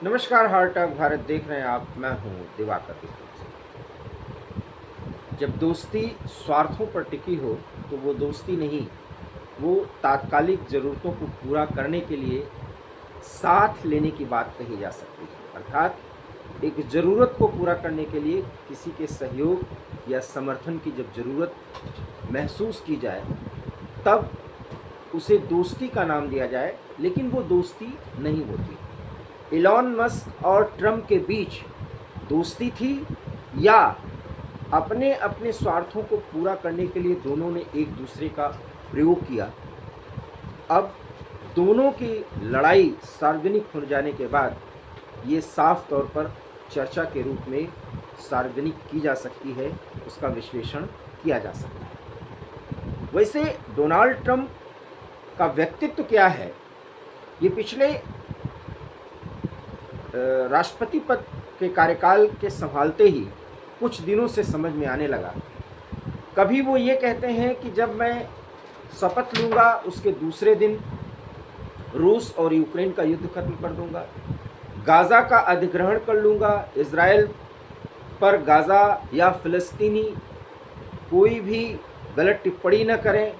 नमस्कार, heart of Bharat देख रहे हैं आप। मैं हूं दिवाकर तिवारी। जब दोस्ती स्वार्थों पर टिकी हो तो वो दोस्ती नहीं, वो तात्कालिक ज़रूरतों को पूरा करने के लिए साथ लेने की बात कही जा सकती है। अर्थात एक ज़रूरत को पूरा करने के लिए किसी के सहयोग या समर्थन की जब ज़रूरत महसूस की जाए तब उसे दोस्ती का नाम दिया जाए, लेकिन वो दोस्ती नहीं होती। इलॉन मस्क और ट्रम्प के बीच दोस्ती थी या अपने अपने स्वार्थों को पूरा करने के लिए दोनों ने एक दूसरे का प्रयोग किया। अब दोनों की लड़ाई सार्वजनिक हो जाने के बाद ये साफ तौर पर चर्चा के रूप में सार्वजनिक की जा सकती है, उसका विश्लेषण किया जा सकता है। वैसे डोनाल्ड ट्रम्प का व्यक्तित्व क्या है, ये पिछले राष्ट्रपति पद के कार्यकाल के संभालते ही कुछ दिनों से समझ में आने लगा। कभी वो ये कहते हैं कि जब मैं शपथ लूँगा उसके दूसरे दिन रूस और यूक्रेन का युद्ध खत्म कर दूँगा, गाज़ा का अधिग्रहण कर लूँगा, इज़राइल पर गाज़ा या फ़िलिस्तीनी कोई भी गलत टिप्पणी न करें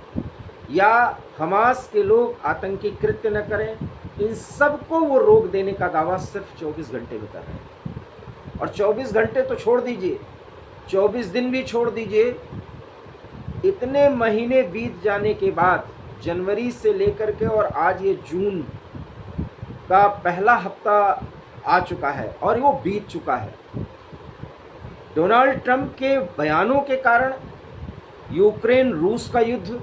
या हमास के लोग आतंकी कृत्य न करें, इन सब को वो रोक देने का दावा सिर्फ 24 घंटे में कर रहे हैं। और 24 घंटे तो छोड़ दीजिए, 24 दिन भी छोड़ दीजिए, इतने महीने बीत जाने के बाद जनवरी से लेकर के और आज ये जून का पहला हफ्ता आ चुका है और वो बीत चुका है। डोनाल्ड ट्रंप के बयानों के कारण यूक्रेन रूस का युद्ध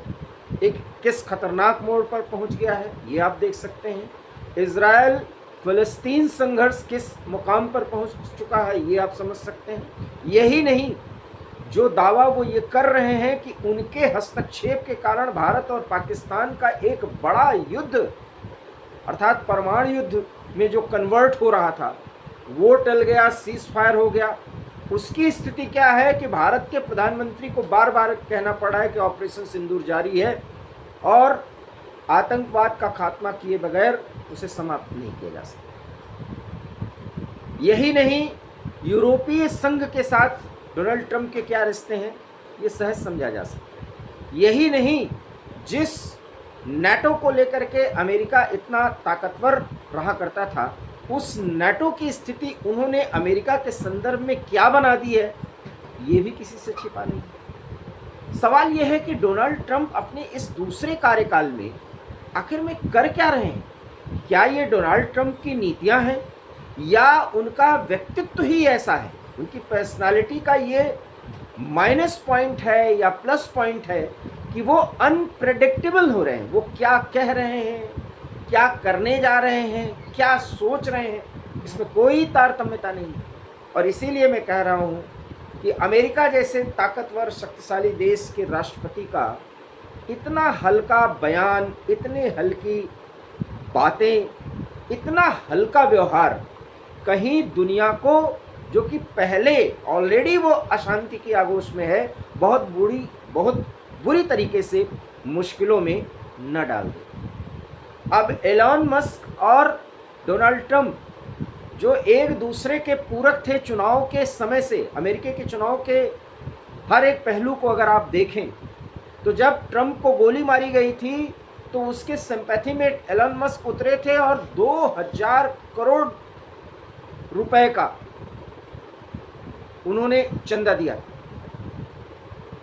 एक किस खतरनाक मोड़ पर पहुंच गया है, ये आप देख सकते हैं। इज़राइल फ़लस्तीन संघर्ष किस मुकाम पर पहुंच चुका है, ये आप समझ सकते हैं। यही नहीं, जो दावा वो ये कर रहे हैं कि उनके हस्तक्षेप के कारण भारत और पाकिस्तान का एक बड़ा युद्ध अर्थात परमाणु युद्ध में जो कन्वर्ट हो रहा था वो टल गया, सीज फायर हो गया। उसकी स्थिति क्या है कि भारत के प्रधानमंत्री को बार बार कहना पड़ा है कि ऑपरेशन सिंदूर जारी है और आतंकवाद का खात्मा किए बगैर उसे समाप्त नहीं किया जा सकता। यही नहीं, यूरोपीय संघ के साथ डोनाल्ड ट्रंप के क्या रिश्ते हैं, ये सहज समझा जा सकता है। यही नहीं, जिस नाटो को लेकर के अमेरिका इतना ताकतवर रहा करता था, उस नाटो की स्थिति उन्होंने अमेरिका के संदर्भ में क्या बना दी है, ये भी किसी से छिपा नहीं। सवाल यह है कि डोनाल्ड ट्रंप अपने इस दूसरे कार्यकाल में आखिर में कर क्या रहे हैं? क्या ये डोनाल्ड ट्रंप की नीतियां हैं या उनका व्यक्तित्व ही ऐसा है, उनकी पर्सनालिटी का ये माइनस पॉइंट है या प्लस पॉइंट है कि वो अनप्रेडिक्टेबल हो रहे हैं। वो क्या कह रहे हैं, क्या करने जा रहे हैं, क्या सोच रहे हैं, इसमें कोई तारतम्यता नहीं है। और इसीलिए मैं कह रहा हूँ कि अमेरिका जैसे ताकतवर शक्तिशाली देश के राष्ट्रपति का इतना हल्का बयान, इतनी हल्की बातें, इतना हल्का व्यवहार कहीं दुनिया को, जो कि पहले ऑलरेडी वो अशांति की आगोश में है, बहुत बुरी तरीके से मुश्किलों में न डाल दे। अब एलॉन मस्क और डोनाल्ड ट्रंप जो एक दूसरे के पूरक थे चुनाव के समय से, अमेरिका के चुनाव के हर एक पहलू को अगर आप देखें तो जब ट्रंप को गोली मारी गई थी तो उसके सिंपैथी में एलन मस्क उतरे थे और 2000 करोड़ रुपए का उन्होंने चंदा दिया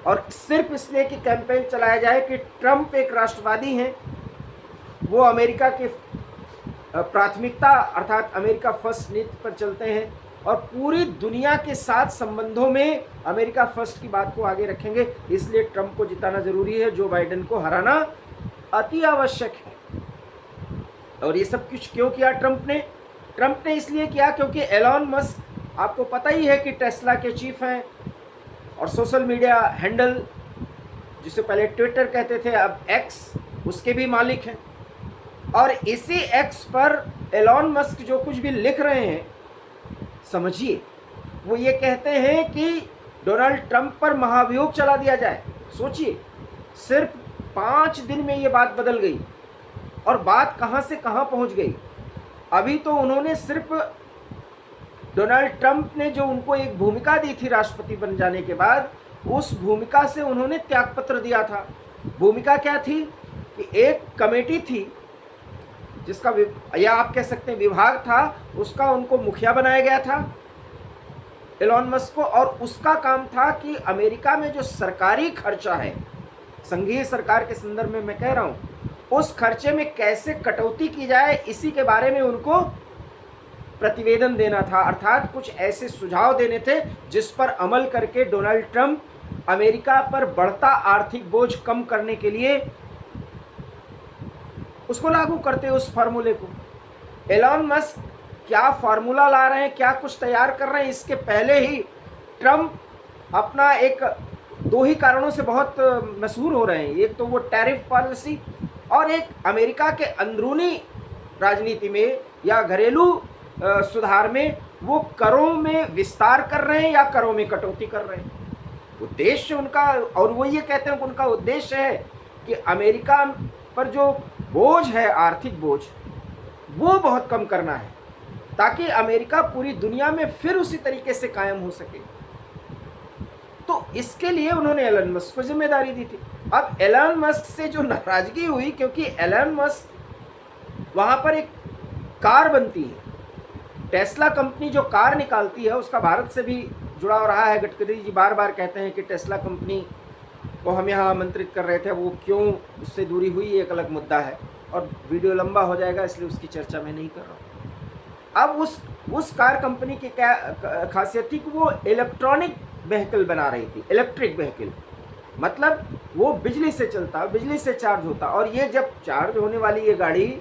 और सिर्फ इसलिए कि कैंपेन चलाया जाए कि ट्रंप एक राष्ट्रवादी हैं, वो अमेरिका के प्राथमिकता अर्थात अमेरिका फर्स्ट नीति पर चलते हैं और पूरी दुनिया के साथ संबंधों में अमेरिका फर्स्ट की बात को आगे रखेंगे। इसलिए ट्रंप को जिताना जरूरी है, जो बाइडेन को हराना अति आवश्यक है। और ये सब कुछ क्यों किया ट्रंप ने इसलिए किया क्योंकि एलॉन मस्क, आपको पता ही है कि टेस्ला के चीफ हैं और सोशल मीडिया हैंडल जिसे पहले ट्विटर कहते थे अब एक्स, उसके भी मालिक हैं। और इसी एक्स पर एलॉन मस्क जो कुछ भी लिख रहे हैं, समझिए वो ये कहते हैं कि डोनाल्ड ट्रंप पर महाभियोग चला दिया जाए। सोचिए, सिर्फ 5 दिन में ये बात बदल गई और बात कहां से कहां पहुंच गई। अभी तो उन्होंने सिर्फ डोनाल्ड ट्रंप ने जो उनको एक भूमिका दी थी राष्ट्रपति बन जाने के बाद, उस भूमिका से उन्होंने त्यागपत्र दिया था। भूमिका क्या थी कि एक कमेटी थी जिसका या आप कह सकते हैं विभाग था, उसका उनको मुखिया बनाया गया था एलोन मस्क को, और उसका काम था कि अमेरिका में जो सरकारी खर्चा है, संघीय सरकार के संदर्भ में मैं कह रहा हूं, उस खर्चे में कैसे कटौती की जाए, इसी के बारे में उनको प्रतिवेदन देना था। अर्थात कुछ ऐसे सुझाव देने थे जिस पर अमल करके डोनाल्ड ट्रंप अमेरिका पर बढ़ता आर्थिक बोझ कम करने के लिए उसको लागू करते, उस फार्मूले को। एलोन मस्क क्या फार्मूला ला रहे हैं, क्या कुछ तैयार कर रहे हैं, इसके पहले ही ट्रंप अपना एक दो ही कारणों से बहुत मशहूर हो रहे हैं। एक तो वो टैरिफ पॉलिसी, और एक अमेरिका के अंदरूनी राजनीति में या घरेलू सुधार में वो करों में विस्तार कर रहे हैं या करों में कटौती कर रहे हैं। उद्देश्य उनका, और वो ये कहते हैं कि उनका उद्देश्य है कि अमेरिका पर जो बोझ है, आर्थिक बोझ, वो बहुत कम करना है, ताकि अमेरिका पूरी दुनिया में फिर उसी तरीके से कायम हो सके। तो इसके लिए उन्होंने एलन मस्क को जिम्मेदारी दी थी। अब एलन मस्क से जो नाराजगी हुई, क्योंकि एलन मस्क वहां पर एक कार बनती है, टेस्ला कंपनी जो कार निकालती है, उसका भारत से भी जुड़ाव रहा है। गडकरी जी बार बार कहते हैं कि टेस्ला कंपनी को हम यहाँ आमंत्रित कर रहे थे, वो क्यों उससे दूरी हुई, एक अलग मुद्दा है और वीडियो लंबा हो जाएगा, इसलिए उसकी चर्चा मैं नहीं कर रहा हूँ। अब उस कार कंपनी की क्या खासियत थी कि वो इलेक्ट्रॉनिक व्हीकल बना रही थी, इलेक्ट्रिक व्हीकल, मतलब वो बिजली से चलता, बिजली से चार्ज होता, और ये जब चार्ज होने वाली ये गाड़ी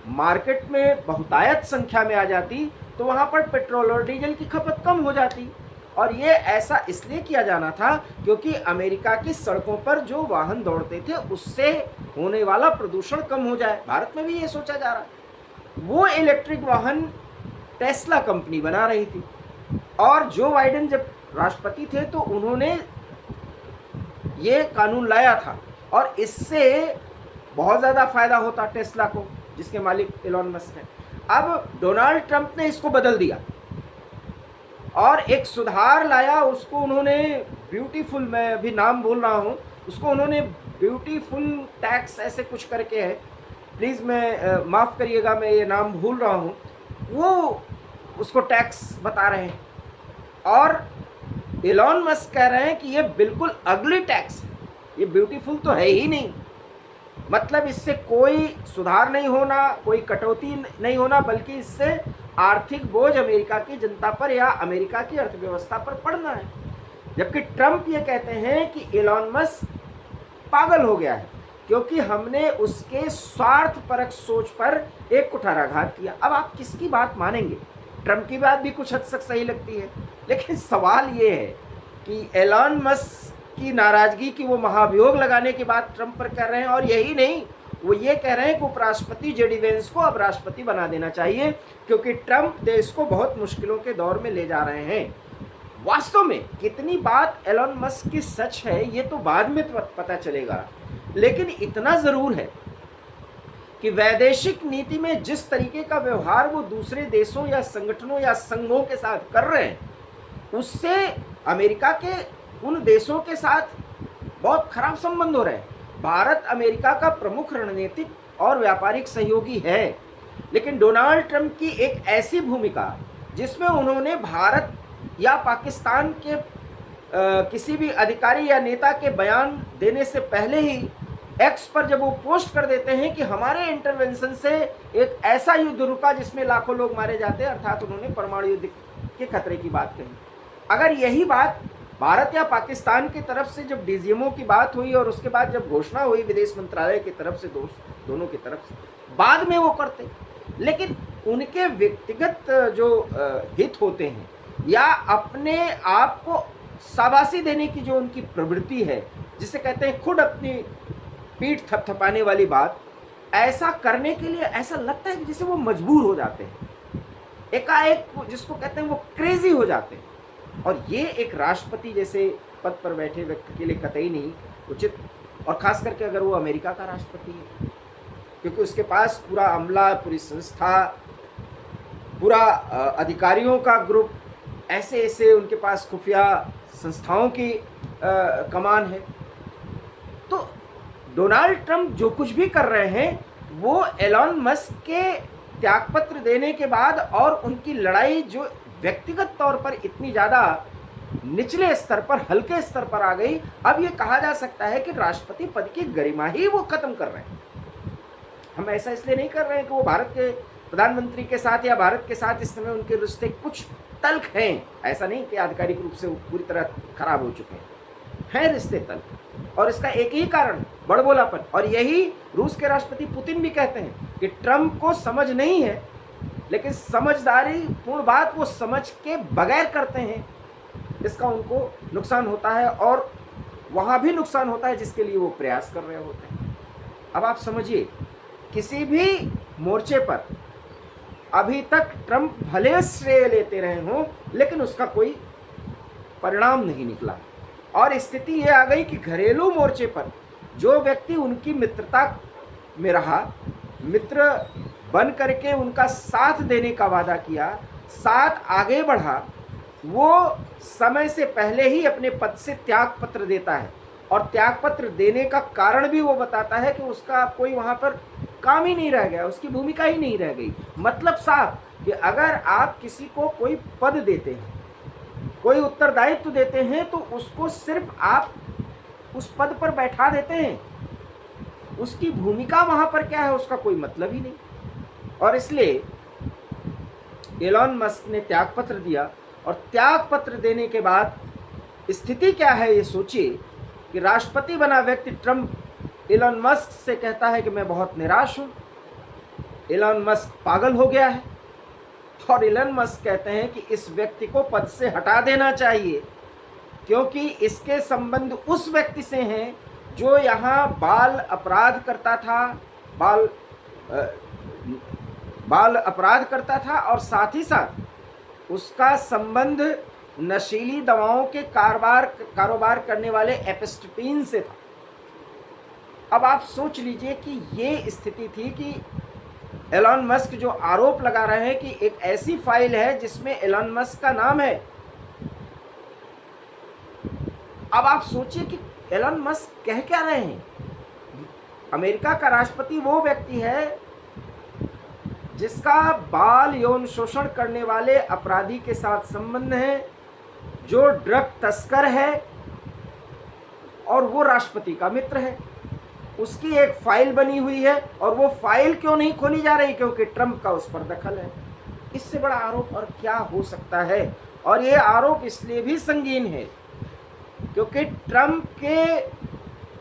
मार्केट में बहुतायत संख्या में आ जाती तो वहाँ पर पेट्रोल और डीजल की खपत कम हो जाती। और ये ऐसा इसलिए किया जाना था क्योंकि अमेरिका की सड़कों पर जो वाहन दौड़ते थे उससे होने वाला प्रदूषण कम हो जाए। भारत में भी ये सोचा जा रहा है। वो इलेक्ट्रिक वाहन टेस्ला कंपनी बना रही थी, और जो बाइडेन जब राष्ट्रपति थे तो उन्होंने ये कानून लाया था, और इससे बहुत ज़्यादा फायदा होता टेस्ला को, जिसके मालिक एलोन मस्क हैं। अब डोनाल्ड ट्रंप ने इसको बदल दिया और एक सुधार लाया, उसको उन्होंने ब्यूटीफुल, मैं अभी नाम भूल रहा हूँ, उसको उन्होंने ब्यूटीफुल टैक्स ऐसे कुछ करके है, प्लीज़ मैं माफ़ करिएगा, मैं ये नाम भूल रहा हूँ, वो उसको टैक्स बता रहे हैं। और एलोन मस्क कह रहे हैं कि ये बिल्कुल अगली टैक्स है, ये ब्यूटीफुल तो है ही नहीं, मतलब इससे कोई सुधार नहीं होना, कोई कटौती नहीं होना, बल्कि इससे आर्थिक बोझ अमेरिका की जनता पर या अमेरिका की अर्थव्यवस्था पर पड़ना है। जबकि ट्रंप ये कहते हैं कि एलोन मस्क पागल हो गया है क्योंकि हमने उसके स्वार्थपरक सोच पर एक कुठाराघात किया। अब आप किसकी बात मानेंगे? ट्रंप की बात भी कुछ हद तक सही लगती है, लेकिन सवाल ये है कि एलोन मस्क की नाराजगी की वो महाभियोग लगाने की बात ट्रंप पर कर रहे हैं, और यही नहीं, वो ये कह रहे हैं कि उपराष्ट्रपति जेडी वेंस को अब राष्ट्रपति बना देना चाहिए क्योंकि ट्रंप देश को बहुत मुश्किलों के दौर में ले जा रहे हैं। वास्तव में कितनी बात एलोन मस्क की सच है ये तो बाद में पता चलेगा, लेकिन इतना ज़रूर है कि वैदेशिक नीति में जिस तरीके का व्यवहार वो दूसरे देशों या संगठनों या संघों के साथ कर रहे हैं, उससे अमेरिका के उन देशों के साथ बहुत खराब संबंध हो रहे हैं। भारत अमेरिका का प्रमुख रणनीतिक और व्यापारिक सहयोगी है, लेकिन डोनाल्ड ट्रंप की एक ऐसी भूमिका जिसमें उन्होंने भारत या पाकिस्तान के किसी भी अधिकारी या नेता के बयान देने से पहले ही एक्स पर जब वो पोस्ट कर देते हैं कि हमारे इंटरवेंशन से एक ऐसा युद्ध रुका जिसमें लाखों लोग मारे जाते हैं, अर्थात उन्होंने परमाणु युद्ध के खतरे की बात कही। अगर यही बात भारत या पाकिस्तान की तरफ से जब डीजीएमओ की बात हुई और उसके बाद जब घोषणा हुई विदेश मंत्रालय की तरफ से, दोनों की तरफ से, बाद में वो करते, लेकिन उनके व्यक्तिगत जो हित होते हैं या अपने आप को शाबाशी देने की जो उनकी प्रवृत्ति है, जिसे कहते हैं खुद अपनी पीठ थपथपाने वाली बात, ऐसा करने के लिए ऐसा लगता है कि जैसे वो मजबूर हो जाते हैं, एकाएक जिसको कहते हैं वो क्रेजी हो जाते हैं। और ये एक राष्ट्रपति जैसे पद पर बैठे व्यक्ति के लिए कतई नहीं उचित, और खास करके अगर वो अमेरिका का राष्ट्रपति है, क्योंकि उसके पास पूरा अमला, पूरी संस्था पूरा अधिकारियों का ग्रुप, ऐसे ऐसे उनके पास खुफिया संस्थाओं की कमान है। तो डोनाल्ड ट्रंप जो कुछ भी कर रहे हैं वो एलन मस्क के त्यागपत्र देने के बाद, और उनकी लड़ाई जो व्यक्तिगत तौर पर इतनी ज़्यादा निचले स्तर पर, हल्के स्तर पर आ गई, अब ये कहा जा सकता है कि राष्ट्रपति पद की गरिमा ही वो खत्म कर रहे हैं। हम ऐसा इसलिए नहीं कर रहे हैं कि वो भारत के प्रधानमंत्री के साथ या भारत के साथ इस समय उनके रिश्ते कुछ तल्ख हैं, ऐसा नहीं कि आधिकारिक रूप से वो पूरी तरह खराब हो चुके हैं रिश्ते तल्ख। और इसका एक ही कारण बड़बोलापन, और यही रूस के राष्ट्रपति पुतिन भी कहते हैं कि ट्रंप को समझ नहीं है, लेकिन समझदारी पूर्ण बात वो समझ के बगैर करते हैं, इसका उनको नुकसान होता है, और वहाँ भी नुकसान होता है जिसके लिए वो प्रयास कर रहे होते हैं। अब आप समझिए, किसी भी मोर्चे पर अभी तक ट्रंप भले श्रेय लेते रहे हों, लेकिन उसका कोई परिणाम नहीं निकला, और स्थिति ये आ गई कि घरेलू मोर्चे पर जो व्यक्ति उनकी मित्रता में रहा, मित्र बन करके उनका साथ देने का वादा किया, साथ आगे बढ़ा, वो समय से पहले ही अपने पद से त्याग पत्र देता है, और त्याग पत्र देने का कारण भी वो बताता है कि उसका कोई वहाँ पर काम ही नहीं रह गया, उसकी भूमिका ही नहीं रह गई। मतलब साफ कि अगर आप किसी को कोई पद देते हैं, कोई उत्तरदायित्व देते हैं, तो उसको सिर्फ आप उस पद पर बैठा देते हैं, उसकी भूमिका वहाँ पर क्या है उसका कोई मतलब ही नहीं। और इसलिए एलन मस्क ने त्यागपत्र दिया, और त्यागपत्र देने के बाद स्थिति क्या है ये सोचिए कि राष्ट्रपति बना व्यक्ति ट्रंप एलन मस्क से कहता है कि मैं बहुत निराश हूँ, एलन मस्क पागल हो गया है, और एलन मस्क कहते हैं कि इस व्यक्ति को पद से हटा देना चाहिए, क्योंकि इसके संबंध उस व्यक्ति से हैं जो यहाँ बाल अपराध करता था, बाल अपराध करता था, और साथ ही साथ उसका संबंध नशीली दवाओं के कारोबार करने वाले एपिस्टपीन से था। अब आप सोच लीजिए कि ये स्थिति थी कि एलन मस्क जो आरोप लगा रहे हैं कि एक ऐसी फाइल है जिसमें एलन मस्क का नाम है। अब आप सोचिए कि एलन मस्क कह क्या रहे हैं। अमेरिका का राष्ट्रपति वो व्यक्ति है जिसका बाल यौन शोषण करने वाले अपराधी के साथ संबंध है, जो ड्रग तस्कर है, और वो राष्ट्रपति का मित्र है। उसकी एक फाइल बनी हुई है, और वो फाइल क्यों नहीं खोली जा रही? क्योंकि ट्रंप का उस पर दखल है। इससे बड़ा आरोप और क्या हो सकता है? और ये आरोप इसलिए भी संगीन है क्योंकि ट्रंप के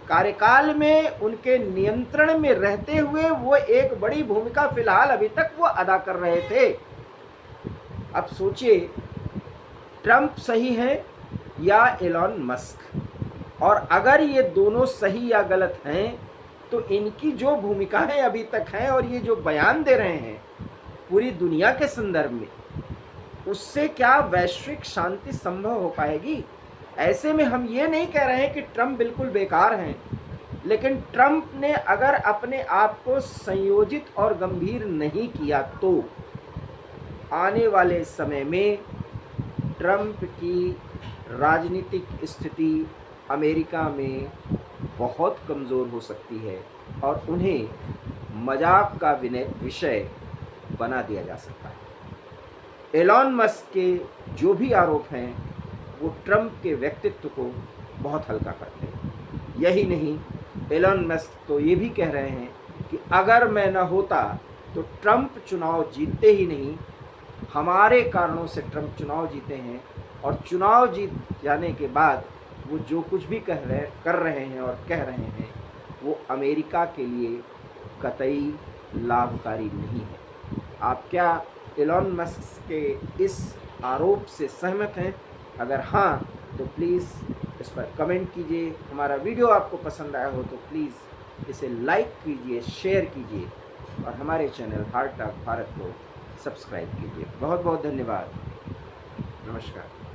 कार्यकाल में उनके नियंत्रण में रहते हुए वो एक बड़ी भूमिका फिलहाल अभी तक वो अदा कर रहे थे। अब सोचिए, ट्रंप सही है या एलन मस्क? और अगर ये दोनों सही या गलत हैं, तो इनकी जो भूमिकाएं अभी तक हैं और ये जो बयान दे रहे हैं पूरी दुनिया के संदर्भ में, उससे क्या वैश्विक शांति संभव हो पाएगी? ऐसे में हम ये नहीं कह रहे हैं कि ट्रंप बिल्कुल बेकार हैं, लेकिन ट्रंप ने अगर अपने आप को संयोजित और गंभीर नहीं किया तो आने वाले समय में ट्रंप की राजनीतिक स्थिति अमेरिका में बहुत कमज़ोर हो सकती है, और उन्हें मजाक का विषय बना दिया जा सकता है। एलन मस्क के जो भी आरोप हैं वो ट्रंप के व्यक्तित्व को बहुत हल्का करते हैं। यही नहीं, एलन मस्क तो ये भी कह रहे हैं कि अगर मैं न होता तो ट्रंप चुनाव जीतते ही नहीं, हमारे कारणों से ट्रंप चुनाव जीते हैं, और चुनाव जीत जाने के बाद वो जो कुछ भी कर रहे हैं और कह रहे हैं वो अमेरिका के लिए कतई लाभकारी नहीं है। आप क्या एलन मस्क के इस आरोप से सहमत हैं? अगर हाँ तो प्लीज़ इस पर कमेंट कीजिए। हमारा वीडियो आपको पसंद आया हो तो प्लीज़ इसे लाइक कीजिए, शेयर कीजिए, और हमारे चैनल हार्ट टॉक भारत को सब्सक्राइब कीजिए। बहुत बहुत धन्यवाद। नमस्कार।